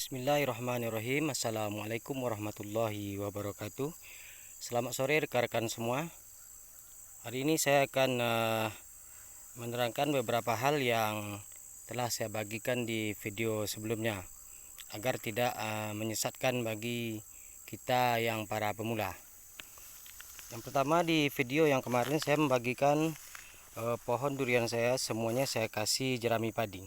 Bismillahirrahmanirrahim. Assalamualaikum warahmatullahi wabarakatuh. Selamat sore rekan-rekan semua. Hari ini saya akan menerangkan beberapa hal yang telah saya bagikan di video sebelumnya agar tidak menyesatkan bagi kita yang para pemula. Yang pertama, di video yang kemarin saya membagikan pohon durian saya semuanya saya kasih jerami padi.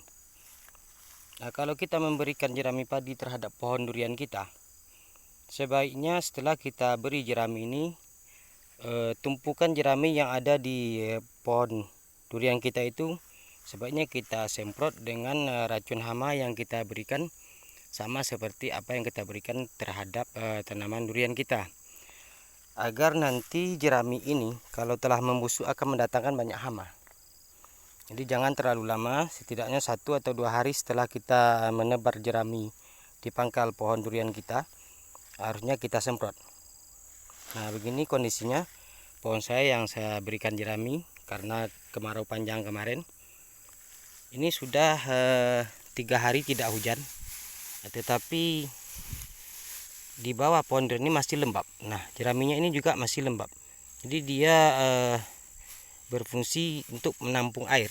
Nah, kalau kita memberikan jerami padi terhadap pohon durian kita, sebaiknya setelah kita beri jerami ini, tumpukan jerami yang ada di pohon durian kita itu sebaiknya kita semprot dengan racun hama yang kita berikan, sama seperti apa yang kita berikan terhadap tanaman durian kita, agar nanti jerami ini kalau telah membusuk akan mendatangkan banyak hama. Jadi jangan terlalu lama, setidaknya 1 atau 2 hari setelah kita menebar jerami di pangkal pohon durian kita, harusnya kita semprot. Nah, begini kondisinya pohon saya yang saya berikan jerami karena kemarau panjang kemarin. Ini sudah 3 hari tidak hujan, tetapi di bawah pohon durian ini masih lembab. Nah, jeraminya ini juga masih lembab, jadi dia berfungsi untuk menampung air,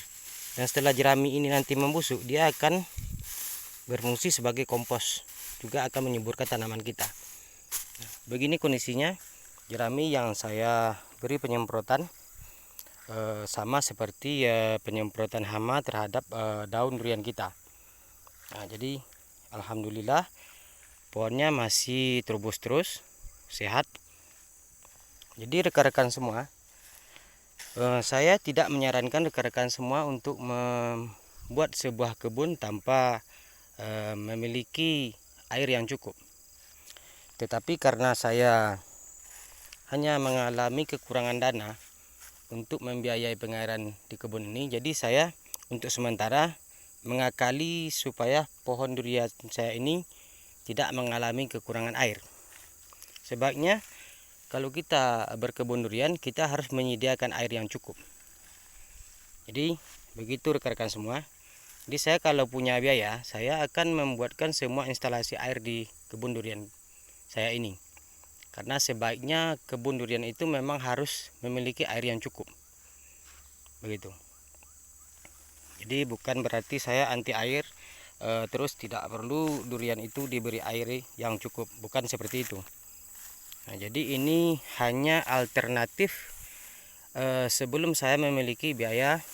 dan setelah jerami ini nanti membusuk, dia akan berfungsi sebagai kompos, juga akan menyuburkan tanaman kita. Nah, begini kondisinya jerami yang saya beri penyemprotan, sama seperti penyemprotan hama terhadap daun durian kita. Nah, jadi alhamdulillah pohonnya masih terubus terus sehat. Jadi rekan-rekan semua, saya tidak menyarankan rekan-rekan semua untuk membuat sebuah kebun tanpa memiliki air yang cukup. Tetapi karena saya hanya mengalami kekurangan dana untuk membiayai pengairan di kebun ini, jadi saya untuk sementara mengakali supaya pohon durian saya ini tidak mengalami kekurangan air. Sebaiknya kalau kita berkebun durian, kita harus menyediakan air yang cukup. Jadi begitu rekan-rekan semua. Jadi saya kalau punya biaya, saya akan membuatkan semua instalasi air di kebun durian saya ini. Karena sebaiknya kebun durian itu memang harus memiliki air yang cukup. Begitu. Jadi bukan berarti saya anti air, terus tidak perlu durian itu diberi air yang cukup. Bukan seperti itu. Nah, jadi ini hanya alternatif sebelum saya memiliki biaya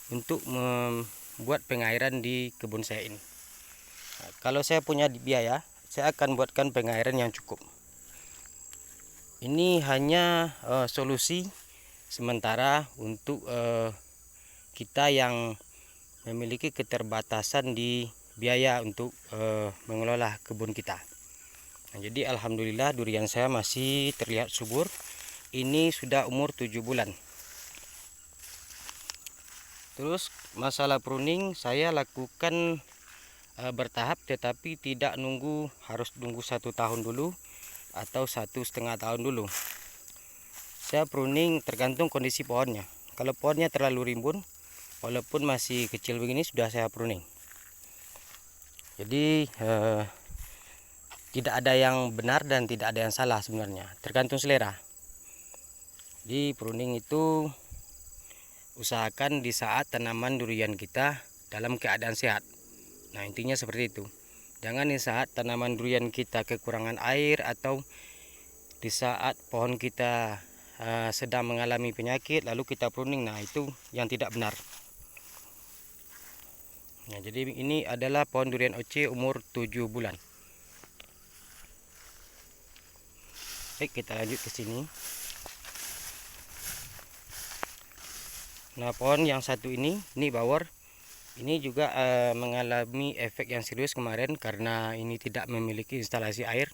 untuk membuat pengairan di kebun saya ini. Nah, kalau saya punya biaya, saya akan buatkan pengairan yang cukup. Ini hanya solusi sementara untuk kita yang memiliki keterbatasan di biaya untuk mengelola kebun kita. Nah, jadi alhamdulillah durian saya masih terlihat subur. Ini sudah umur 7 bulan. Terus masalah pruning saya lakukan bertahap, tetapi tidak harus nunggu 1 tahun dulu atau 1,5 tahun dulu. Saya pruning tergantung kondisi pohonnya. Kalau pohonnya terlalu rimbun, walaupun masih kecil begini, sudah saya pruning. Jadi tidak ada yang benar dan tidak ada yang salah sebenarnya, tergantung selera. Di pruning itu usahakan di saat tanaman durian kita dalam keadaan sehat. Nah, intinya seperti itu. Jangan di saat tanaman durian kita kekurangan air atau di saat pohon kita sedang mengalami penyakit lalu kita pruning. Nah, itu yang tidak benar. Nah, jadi ini adalah pohon durian OC umur 7 bulan. Baik, kita lanjut ke sini. Nah, pohon yang satu ini bawor. Ini juga mengalami efek yang serius kemarin karena ini tidak memiliki instalasi air.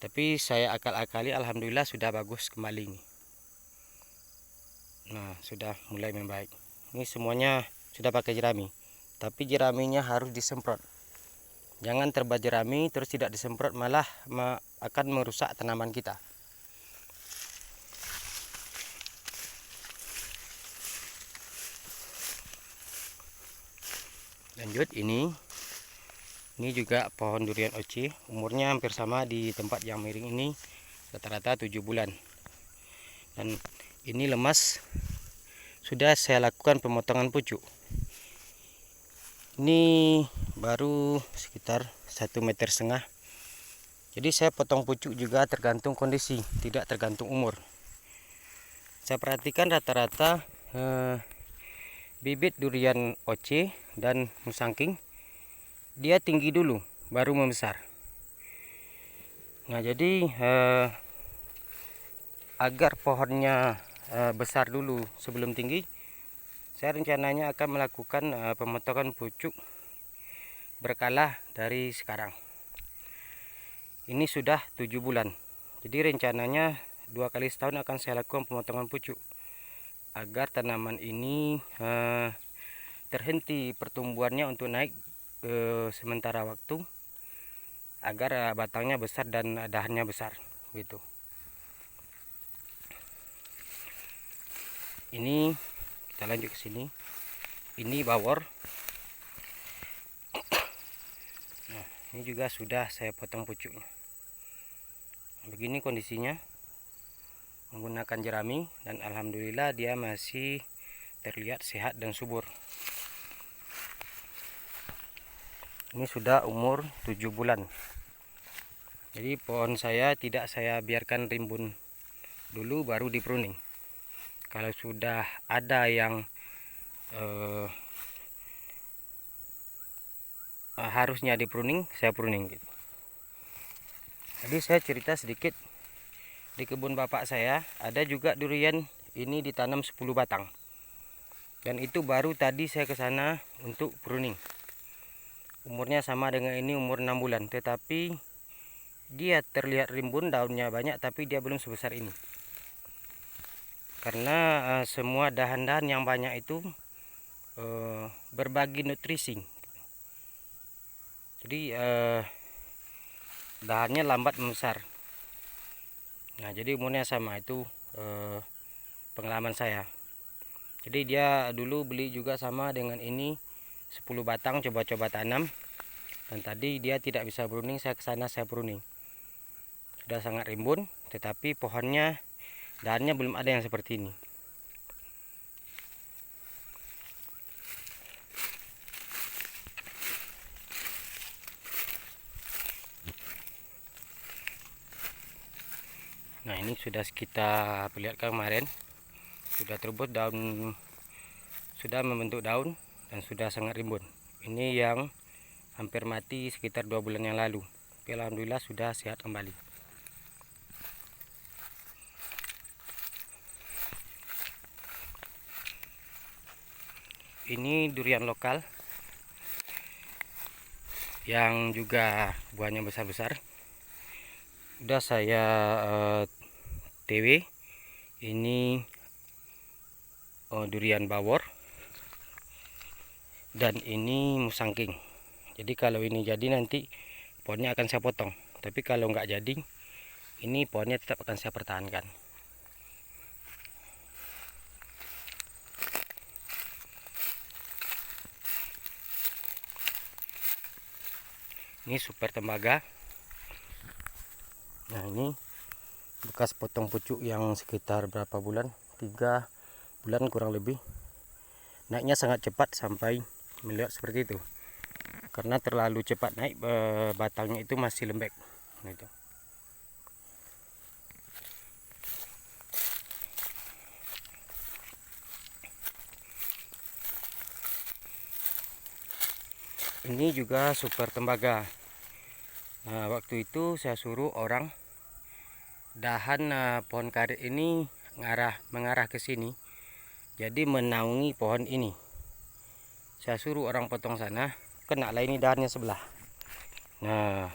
Tapi saya akal-akali, alhamdulillah sudah bagus kembali ini. Nah, sudah mulai membaik. Ini semuanya sudah pakai jerami. Tapi jeraminya harus disemprot. Jangan terbuat jerami terus tidak disemprot, malah akan merusak tanaman kita. Lanjut, ini Ini juga pohon durian oci, umurnya hampir sama di tempat yang miring ini, rata-rata 7 bulan. Dan ini lemas, sudah saya lakukan pemotongan pucuk. Ini baru sekitar 1,5 meter. Jadi saya potong pucuk juga tergantung kondisi, tidak tergantung umur. Saya perhatikan rata-rata bibit durian oce dan musangking dia tinggi dulu baru membesar. Nah, jadi agar pohonnya besar dulu sebelum tinggi, saya rencananya akan melakukan pemotongan pucuk berkala dari sekarang. Ini sudah 7 bulan. Jadi rencananya 2 kali setahun akan saya lakukan pemotongan pucuk agar tanaman ini terhenti pertumbuhannya untuk naik sementara waktu, agar batangnya besar dan dahannya besar gitu. Ini kita lanjut ke sini. Ini bawor. Nah, ini juga sudah saya potong pucuknya. Begini kondisinya, menggunakan jerami, dan alhamdulillah dia masih terlihat sehat dan subur. Ini sudah umur 7 bulan. Jadi pohon saya tidak saya biarkan rimbun dulu baru di pruning. Kalau sudah ada yang harusnya di pruning, saya pruning gitu. Jadi saya cerita sedikit, di kebun bapak saya ada juga durian ini ditanam 10 batang. Dan itu baru tadi saya ke sana untuk pruning. Umurnya sama dengan ini, umur 6 bulan, tetapi dia terlihat rimbun, daunnya banyak, tapi dia belum sebesar ini. Karena semua dahan-dahan yang banyak itu berbagi nutrisi. Jadi dahannya lambat membesar. Nah, jadi umurnya sama, itu pengalaman saya. Jadi dia dulu beli juga sama dengan ini 10 batang, coba-coba tanam. Dan tadi dia tidak bisa pruning, saya kesana saya pruning. Sudah sangat rimbun, tetapi pohonnya dahannya belum ada yang seperti ini. Nah, ini sudah kita perlihatkan kemarin, sudah terbuat daun, sudah membentuk daun dan sudah sangat rimbun. Ini yang hampir mati sekitar 2 bulan yang lalu, tapi alhamdulillah sudah sehat kembali. Ini durian lokal yang juga buahnya besar-besar. Sudah saya TW. Ini durian bawor, dan ini musangking. Jadi kalau ini jadi nanti pohonnya akan saya potong, tapi kalau nggak jadi, ini pohonnya tetap akan saya pertahankan. Ini super tembaga. Nah, ini bekas potong pucuk yang sekitar berapa bulan, 3 bulan kurang lebih. Naiknya sangat cepat sampai melihat seperti itu, karena terlalu cepat naik, batangnya itu masih lembek gitu. Ini juga super tembaga. Nah, waktu itu saya suruh orang dahan pohon karet ini mengarah ke sini, jadi menaungi pohon ini. Saya suruh orang potong sana, kena lah ini dahannya sebelah. Nah,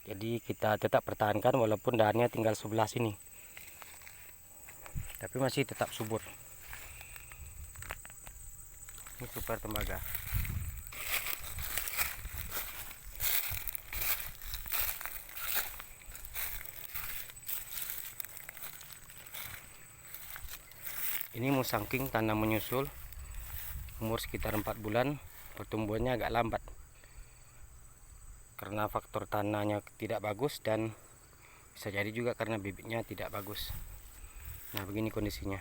jadi kita tetap pertahankan walaupun dahannya tinggal sebelah sini, tapi masih tetap subur. Ini super tembaga. Ini musangking tanam menyusul, umur sekitar 4 bulan. pertumbuhannya agak lambat karena faktor tanahnya tidak bagus, dan bisa jadi juga karena bibitnya tidak bagus. Nah, begini kondisinya.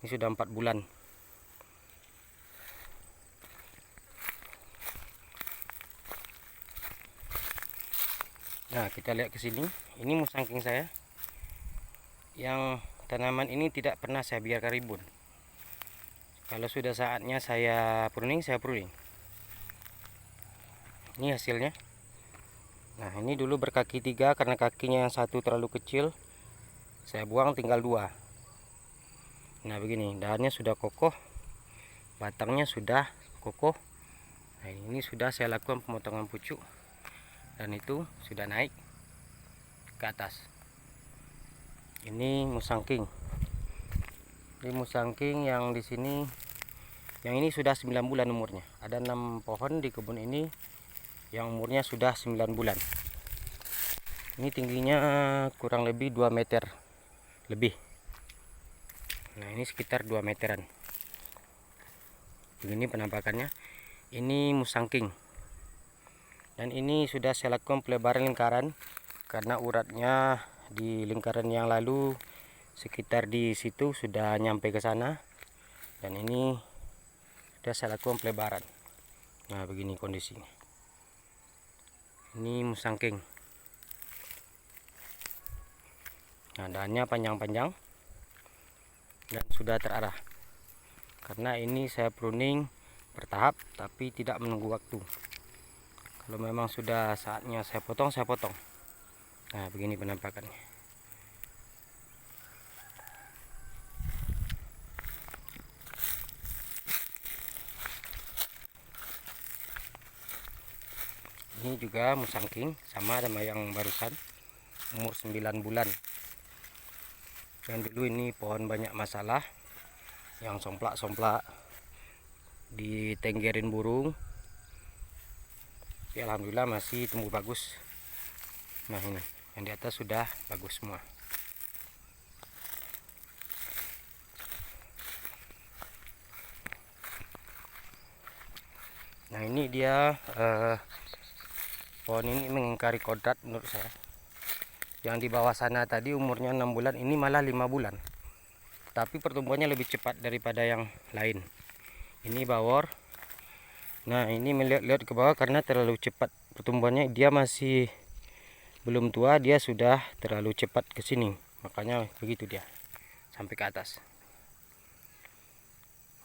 Ini sudah 4 bulan. Nah, kita lihat ke sini. Ini musangking saya. Yang tanaman ini tidak pernah saya biarkan ribun. Kalau sudah saatnya saya pruning, saya pruning. Ini hasilnya. Nah, ini dulu berkaki 3 karena kakinya yang satu terlalu kecil. Saya buang, tinggal 2. Nah, begini, dahannya sudah kokoh, batangnya sudah kokoh. Nah, ini sudah saya lakukan pemotongan pucuk, dan itu sudah naik ke atas. Ini musangking. Ini musangking yang di sini, yang ini sudah 9 bulan umurnya. Ada 6 pohon di kebun ini yang umurnya sudah 9 bulan. Ini tingginya kurang lebih 2 meter lebih. Nah, ini sekitar 2 meteran. Begini penampakannya. Ini musangking. Dan ini sudah saya lakukan pelebaran lingkaran karena uratnya di lingkaran yang lalu sekitar di situ sudah nyampe ke sana, dan ini sudah saya lakukan pelebaran. Nah, begini kondisinya. Ini musangking. Nah, dahannya panjang-panjang dan sudah terarah. Karena ini saya pruning bertahap tapi tidak menunggu waktu. Kalau memang sudah saatnya saya potong, saya potong. Nah, begini penampakannya. Ini juga musangking, sama sama yang barusan, umur 9 bulan. Dan dulu ini pohon banyak masalah, yang somplak-somplak, ditenggerin burung. Ya, alhamdulillah masih tumbuh bagus. Nah, ini yang di atas sudah bagus semua. Nah, ini dia pohon ini mengingkari kodrat menurut saya. Yang di bawah sana tadi umurnya 6 bulan, ini malah 5 bulan. Tapi pertumbuhannya lebih cepat daripada yang lain. Ini bawor. Nah, ini melihat-lihat ke bawah karena terlalu cepat pertumbuhannya. Dia masih belum tua, dia sudah terlalu cepat ke sini. Makanya begitu dia sampai ke atas.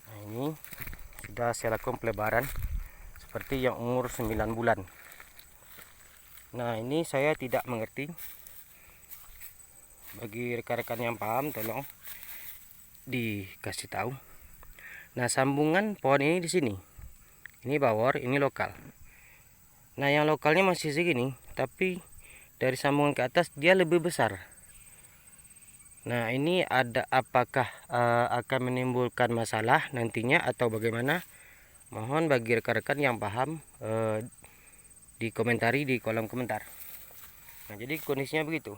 Nah, ini sudah saya lakukan pelebaran seperti yang umur 9 bulan. Nah, ini saya tidak mengerti. Bagi rekan-rekan yang paham, tolong dikasih tahu. Nah, sambungan pohon ini di sini. Ini bawor, ini lokal. Nah, yang lokalnya masih segini, tapi dari sambungan ke atas dia lebih besar. Nah, ini ada apakah akan menimbulkan masalah nantinya atau bagaimana? Mohon bagi rekan-rekan yang paham dikomentari di kolom komentar. Nah, jadi kondisinya begitu.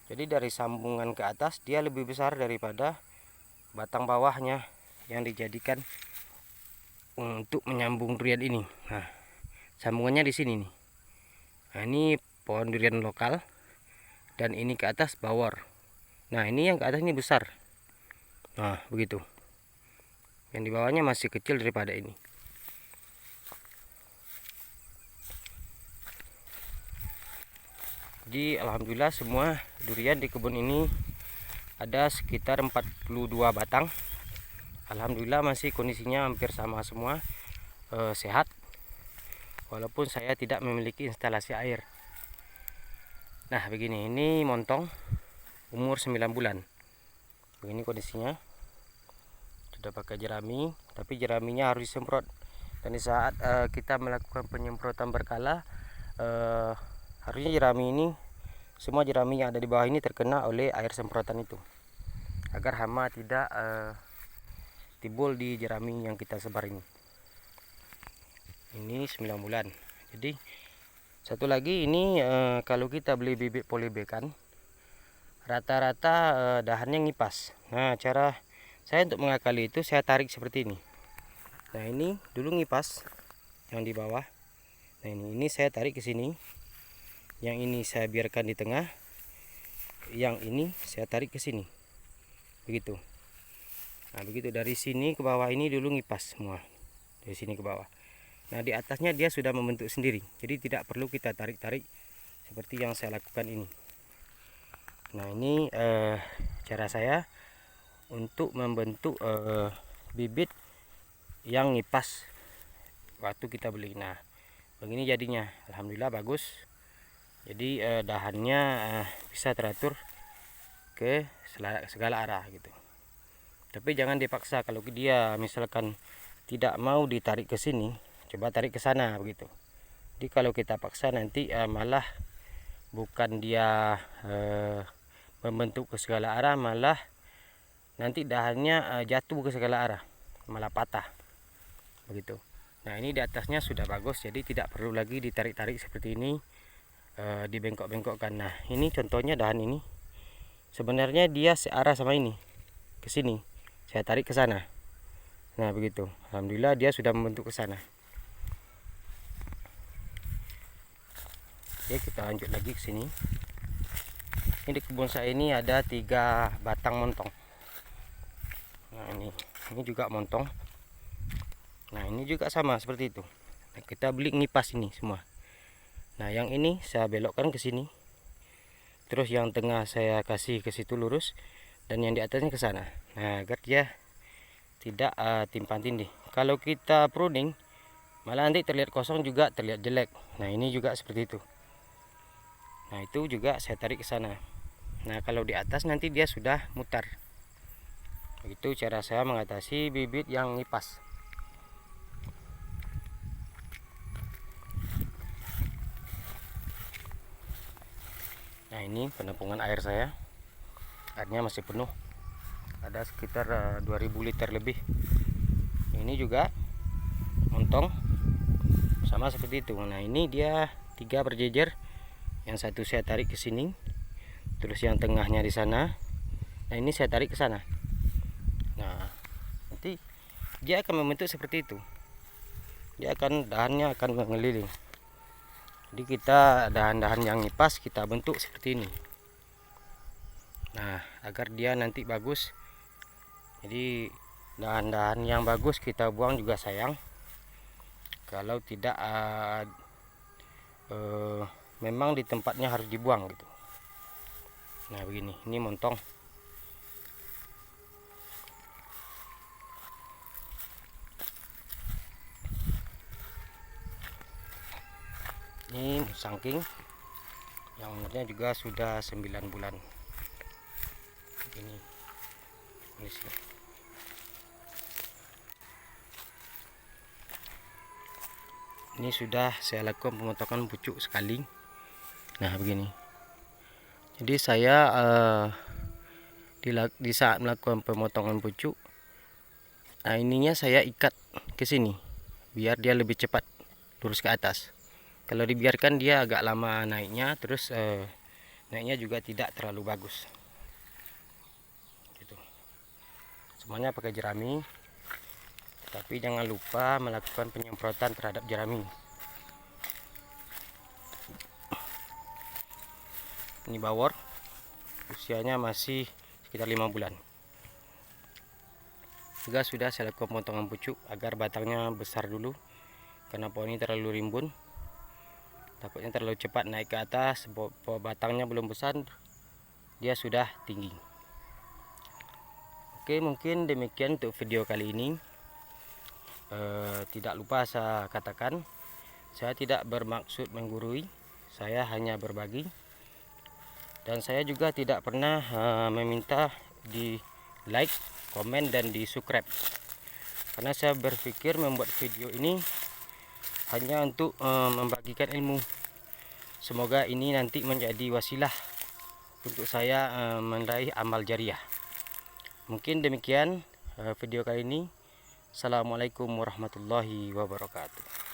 Jadi dari sambungan ke atas dia lebih besar daripada batang bawahnya yang dijadikan untuk menyambung durian ini. Nah, sambungannya di sini nih. Nah, ini pohon durian lokal, dan ini ke atas bawor. Nah, ini yang ke atas ini besar. Nah, begitu. Yang di bawahnya masih kecil daripada ini. Jadi alhamdulillah semua durian di kebun ini ada sekitar 42 batang. Alhamdulillah masih kondisinya hampir sama semua, sehat. Walaupun saya tidak memiliki instalasi air. Nah, begini, ini montong umur 9 bulan. Begini kondisinya. Sudah pakai jerami, tapi jeraminya harus disemprot. Dan di saat kita melakukan penyemprotan berkala, harusnya jerami ini, semua jerami yang ada di bawah ini terkena oleh air semprotan itu, agar hama tidak timbul di jerami yang kita sebar ini. Ini 9 bulan. Jadi satu lagi ini, kalau kita beli bibit polibekan, rata-rata dahannya ngipas. Nah, cara saya untuk mengakali itu, saya tarik seperti ini. Nah ini dulu ngipas yang di bawah. Nah ini saya tarik ke sini, yang ini saya biarkan di tengah, yang ini saya tarik ke sini, begitu. Nah begitu, dari sini ke bawah ini dulu ngipas semua, dari sini ke bawah. Nah di atasnya dia sudah membentuk sendiri, jadi tidak perlu kita tarik-tarik seperti yang saya lakukan ini. Nah ini cara saya untuk membentuk bibit yang ngipas waktu kita beli. Nah begini jadinya, alhamdulillah bagus. Jadi dahannya bisa teratur ke segala arah gitu. Tapi jangan dipaksa. Kalau dia misalkan tidak mau ditarik ke sini, coba tarik ke sana begitu. Jadi kalau kita paksa nanti malah bukan dia membentuk ke segala arah, malah nanti dahannya jatuh ke segala arah, malah patah begitu. Nah ini di atasnya sudah bagus, jadi tidak perlu lagi ditarik-tarik seperti ini, dibengkok-bengkokkan. Nah ini contohnya dahan ini sebenarnya dia searah sama ini, ke sini saya tarik ke sana. Nah begitu, alhamdulillah dia sudah membentuk ke sana. Oke, kita lanjut lagi ke sini. Ini di kebun saya ini ada 3 batang montong. Nah ini juga montong. Nah ini juga sama seperti itu. Nah, kita beli ngipas ini semua. Nah yang ini saya belokkan ke sini, terus yang tengah saya kasih ke situ lurus, dan yang di atasnya ke sana. Nah agar dia tidak timpang tindih. Kalau kita pruning malah nanti terlihat kosong, juga terlihat jelek. Nah ini juga seperti itu. Nah itu juga saya tarik ke sana. Nah kalau di atas nanti dia sudah mutar. Itu cara saya mengatasi bibit yang ngipas. Nah ini penampungan air saya, airnya masih penuh, ada sekitar 2000 liter lebih. Ini juga montong sama seperti itu. Nah ini dia 3 berjejer, yang satu saya tarik ke sini, terus yang tengahnya di sana. Nah ini saya tarik ke sana. Nah nanti dia akan membentuk seperti itu, dia akan, dahannya akan mengeliling. Jadi kita dahan-dahan yang ngipas kita bentuk seperti ini. Nah agar dia nanti bagus. Jadi dahan-dahan yang bagus kita buang juga sayang. Kalau tidak memang di tempatnya harus dibuang gitu. Nah begini, ini montong. Ini musangking yang umurnya juga sudah 9 bulan. Ini sih. Ini sudah saya lakukan pemotongan pucuk sekali. Nah begini. Jadi saya di saat melakukan pemotongan pucuk, nah ininya saya ikat ke sini biar dia lebih cepat lurus ke atas. Kalau dibiarkan dia agak lama naiknya, terus naiknya juga tidak terlalu bagus. Gitu. Semuanya pakai jerami, tapi jangan lupa melakukan penyemprotan terhadap jerami. Ini bawor, usianya masih sekitar 5 bulan. Juga sudah saya lakukan pemotongan pucuk agar batangnya besar dulu, karena pohon ini terlalu rimbun. Takutnya terlalu cepat naik ke atas, batangnya belum besar, dia sudah tinggi. Oke, mungkin demikian untuk video kali ini. Tidak lupa saya katakan, saya tidak bermaksud menggurui, saya hanya berbagi. Dan saya juga tidak pernah meminta di like, komen, dan di subscribe, karena saya berpikir membuat video ini hanya untuk membagikan ilmu. Semoga ini nanti menjadi wasilah untuk saya meraih amal jariah. Mungkin demikian video kali ini. Assalamualaikum warahmatullahi wabarakatuh.